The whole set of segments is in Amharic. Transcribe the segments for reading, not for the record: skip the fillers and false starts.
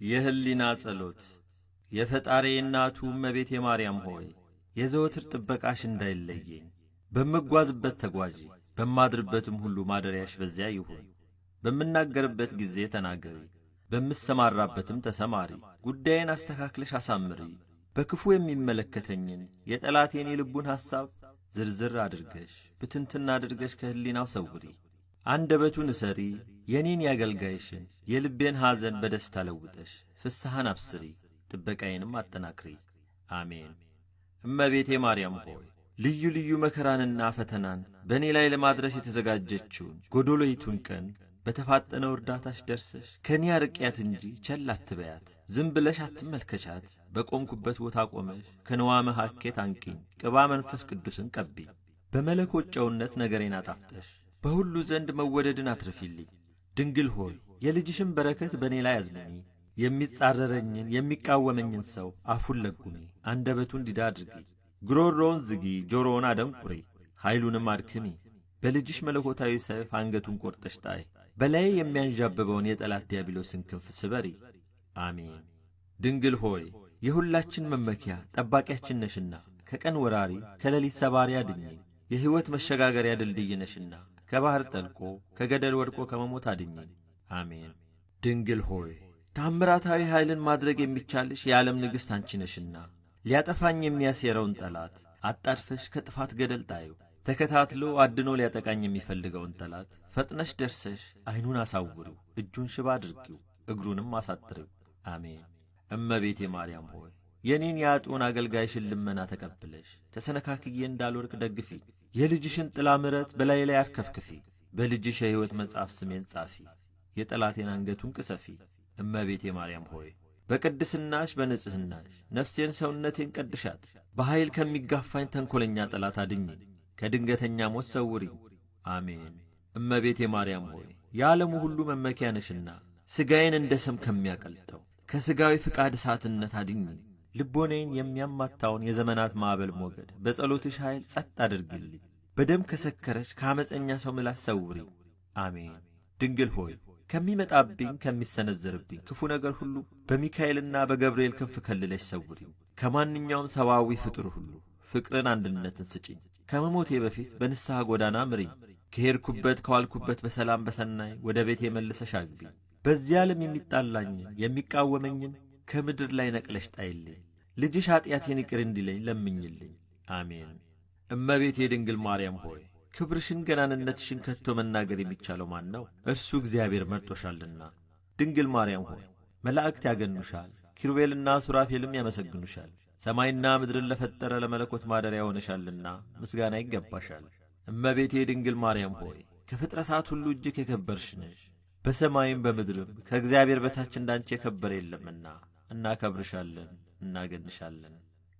የህሊና ጸሎት። የፈጣሪ እናቱ እመቤቴ ማርያም ሆይ የዘወትር ጥበቃሽ እንዳይለየኝ። በምጓዝበት ተጓዢ፣ በማድርበትም ሁሉ ማደሪያሽ በዚያ ይሁን። በምናገርበት ጊዜ ተናገሪ፣ በምሰማራበትም ተሰማሪ። ጉዳዬን አስተካክለሽ አሳምሪ። በክፉ የሚመለከተኝን የጠላቴን የልቡን ሐሳብ ዝርዝር አድርገሽ ብትንትና አድርገሽ ከህሊናው ሰውሪ። አንደበቱን እሰሪ፣ የኔን ያገልጋይሽን የልቤን ሐዘን በደስታ ለውጠሽ ፍስሐን አብስሪ፣ ጥበቃዬንም አጠናክሪ። አሜን። እመቤቴ ማርያም ሆይ ልዩ ልዩ መከራንና ፈተናን በእኔ ላይ ለማድረስ የተዘጋጀችውን ጎዶሎይቱን ቀን በተፋጠነው እርዳታሽ ደርሰሽ ከእኔ አርቅያት እንጂ ቸል አትበያት። ዝም ብለሽ አትመልከቻት። በቆምኩበት ቦታ ቆመሽ ከንዋመ ሐኬት አንቂኝ፣ ቅባ መንፈስ ቅዱስን ቀቢኝ። በመለኮት ጨውነት ነገሬን አጣፍጠሽ በሁሉ ዘንድ መወደድን አትርፊልኝ። ድንግል ሆይ የልጅሽን በረከት በእኔ ላይ አዝንሚ። የሚጻረረኝን የሚቃወመኝን ሰው አፉን ለጉሚ፣ አንደበቱን ዲዳ አድርጊ። ጉሮሮውን ዝጊ፣ ጆሮውን አደንቁሪ፣ ኃይሉንም አድክሚ። በልጅሽ መለኮታዊ ሰይፍ አንገቱን ቈርጠሽ ጣይ። በላዬ የሚያንዣብበውን የጠላት ዲያብሎስን ክንፍ ስበሪ። አሜን። ድንግል ሆይ የሁላችን መመኪያ ጠባቂያችን ነሽና ከቀን ወራሪ ከሌሊት ሰባሪ አድኝኝ። የሕይወት መሸጋገሪያ ድልድይ ነሽና ከባሕር ጠልቆ ከገደል ወድቆ ከመሞት አድኝኝ። አሜን። ድንግል ሆይ ታምራታዊ ኃይልን ማድረግ የሚቻልሽ የዓለም ንግሥት አንቺ ነሽና ሊያጠፋኝ የሚያሴረውን ጠላት አጣድፈሽ ከጥፋት ገደል ጣዩ። ተከታትሎ አድኖ ሊያጠቃኝ የሚፈልገውን ጠላት ፈጥነሽ ደርሰሽ ዐይኑን አሳውሪው፣ እጁን ሽባ አድርጊው፣ እግሩንም አሳጥሪው። አሜን። እመቤቴ ማርያም ሆይ የኔን የአጡን አገልጋይሽን ልመና ተቀብለሽ ተሰነካክዬ እንዳልወድቅ ደግፊ። የልጅሽን ጥላ ምሕረት በላይ ላይ አርከፍክፊ። በልጅሽ የሕይወት መጽሐፍ ስሜን ጻፊ፣ የጠላቴን አንገቱን ቅሰፊ። እመቤቴ ማርያም ሆይ በቅድስናሽ በንጽሕናሽ ነፍሴን ሰውነቴን ቀድሻት። በኃይል ከሚጋፋኝ ተንኰለኛ ጠላት አድኝኝ፣ ከድንገተኛ ሞት ሰውሪኝ። አሜን። እመቤቴ ማርያም ሆይ የዓለሙ ሁሉ መመኪያ ነሽና ሥጋዬን እንደ ሰም ከሚያቀልጠው ከሥጋዊ ፍቃድ እሳትነት አድኝኝ። ልቦኔን የሚያማታውን የዘመናት ማዕበል ሞገድ በጸሎትሽ ኃይል ጸጥ አድርግልኝ። በደም ከሰከረች ከዓመፀኛ ሰው ምላስ ሰውሪኝ። አሜን። ድንግል ሆይ ከሚመጣብኝ ከሚሰነዘርብኝ ክፉ ነገር ሁሉ በሚካኤልና በገብርኤል ክንፍ ከልለሽ ሰውሪኝ። ከማንኛውም ሰብአዊ ፍጡር ሁሉ ፍቅርን፣ አንድነትን ስጪኝ። ከመሞቴ በፊት በንስሐ ጎዳና ምሪኝ። ከሄድኩበት ከዋልኩበት በሰላም በሰናይ ወደ ቤቴ መልሰሽ አግቢኝ። በዚህ ዓለም የሚጣላኝን የሚቃወመኝን ከምድር ላይ ነቅለሽ ጣይልኝ። ልጅሽ ኀጢአቴን ይቅር እንዲለኝ ለምኝልኝ። አሜን። እመቤቴ ድንግል ማርያም ሆይ ክብርሽን ገናንነትሽን ከቶ መናገር የሚቻለው ማን ነው? እርሱ እግዚአብሔር መርጦሻልና። ድንግል ማርያም ሆይ መላእክት ያገኑሻል፣ ኪሩቤልና ሱራፌልም ያመሰግኑሻል። ሰማይና ምድርን ለፈጠረ ለመለኮት ማደሪያ ሆነሻልና ምስጋና ይገባሻል። እመቤቴ ድንግል ማርያም ሆይ ከፍጥረታት ሁሉ እጅግ የከበርሽ ነሽ። በሰማይም በምድርም ከእግዚአብሔር በታች እንዳንቺ የከበረ የለምና እናከብርሻለን፣ እናገንሻለን።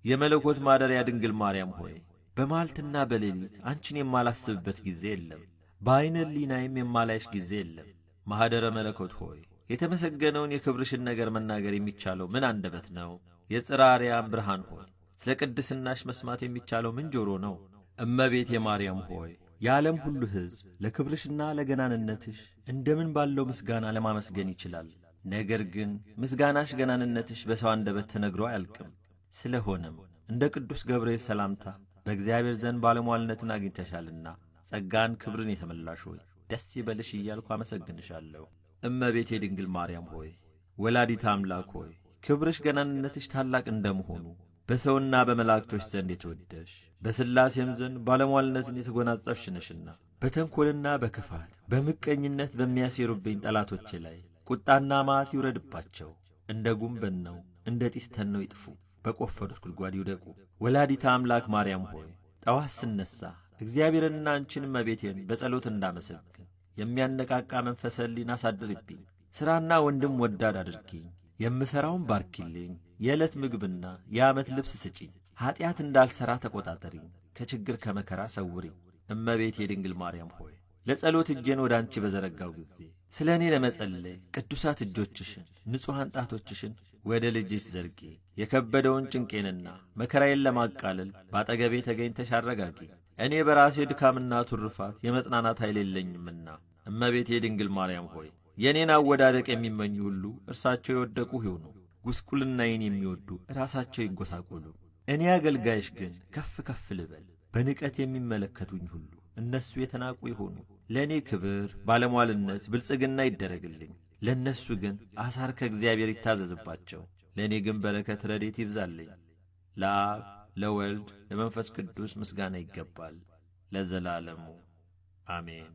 የመለኮት ማደሪያ ድንግል ማርያም ሆይ በመዓልትና በሌሊት አንቺን የማላስብበት ጊዜ የለም፣ በዐይነ ሕሊናዬም የማላይሽ ጊዜ የለም። ማኅደረ መለኮት ሆይ የተመሰገነውን የክብርሽን ነገር መናገር የሚቻለው ምን አንደበት ነው? የጽርሐ አርያም ብርሃን ሆይ ስለ ቅድስናሽ መስማት የሚቻለው ምን ጆሮ ነው? እመቤቴ ማርያም ሆይ የዓለም ሁሉ ሕዝብ ለክብርሽና ለገናንነትሽ እንደምን ባለው ምስጋና ለማመስገን ይችላል። ነገር ግን ምስጋናሽ ገናንነትሽ በሰው አንደበት ተነግሮ አያልቅም። ስለሆነም እንደ ቅዱስ ገብርኤል ሰላምታ በእግዚአብሔር ዘንድ ባለሟልነትን አግኝተሻልና ጸጋን ክብርን የተመላሽ ሆይ ደስ ይበልሽ እያልኩ አመሰግንሻለሁ። እመቤቴ ድንግል ማርያም ሆይ ወላዲተ አምላክ ሆይ ክብርሽ ገናንነትሽ ታላቅ እንደመሆኑ በሰውና በመላእክቶች ዘንድ የተወደሽ በሥላሴም ዘንድ ባለሟልነትን የተጐናጸፍሽ ነሽና በተንኰልና በክፋት በምቀኝነት በሚያሴሩብኝ ጠላቶቼ ላይ ቁጣና መዓት ይውረድባቸው። እንደ ጉም በነው እንደ ጢስ ተነው ይጥፉ፣ በቈፈሩት ጉድጓድ ይውደቁ። ወላዲተ አምላክ ማርያም ሆይ ጠዋት ስነሣ እግዚአብሔርንና አንቺን እመቤቴን በጸሎት እንዳመሰግን የሚያነቃቃ መንፈሰ ሕሊና አሳድርብኝ። ሥራና ወንድም ወዳድ አድርጊኝ። የምሠራውን ባርኪልኝ። የዕለት ምግብና የዓመት ልብስ ስጪኝ። ኀጢአት እንዳልሠራ ተቈጣጠሪኝ፣ ከችግር ከመከራ ሰውሪኝ። እመቤቴ ድንግል ማርያም ሆይ ለጸሎት እጄን ወደ አንቺ በዘረጋው ጊዜ ስለ እኔ ለመጸለይ ቅዱሳት እጆችሽን ንጹሐን ጣቶችሽን ወደ ልጅሽ ዘርጊ። የከበደውን ጭንቄንና መከራዬን ለማቃለል ባጠገቤ ተገኝተሽ አረጋጊ። እኔ በራሴ ድካምና ቱርፋት የመጽናናት ኃይል የለኝምና እመቤቴ ድንግል ማርያም ሆይ የኔን አወዳደቅ የሚመኙ ሁሉ እርሳቸው የወደቁ ይሁኑ። ጉስቁልናዬን የሚወዱ ራሳቸው ይጐሳቆሉ። እኔ አገልጋይሽ ግን ከፍ ከፍ ልበል። በንቀት የሚመለከቱኝ ሁሉ እነሱ የተናቁ ይሆኑ። ለእኔ ክብር፣ ባለሟልነት፣ ብልጽግና ይደረግልኝ። ለእነሱ ግን አሳር ከእግዚአብሔር ይታዘዝባቸው። ለእኔ ግን በረከት፣ ረድኤት ይብዛልኝ። ለአብ ለወልድ ለመንፈስ ቅዱስ ምስጋና ይገባል ለዘላለሙ አሜን።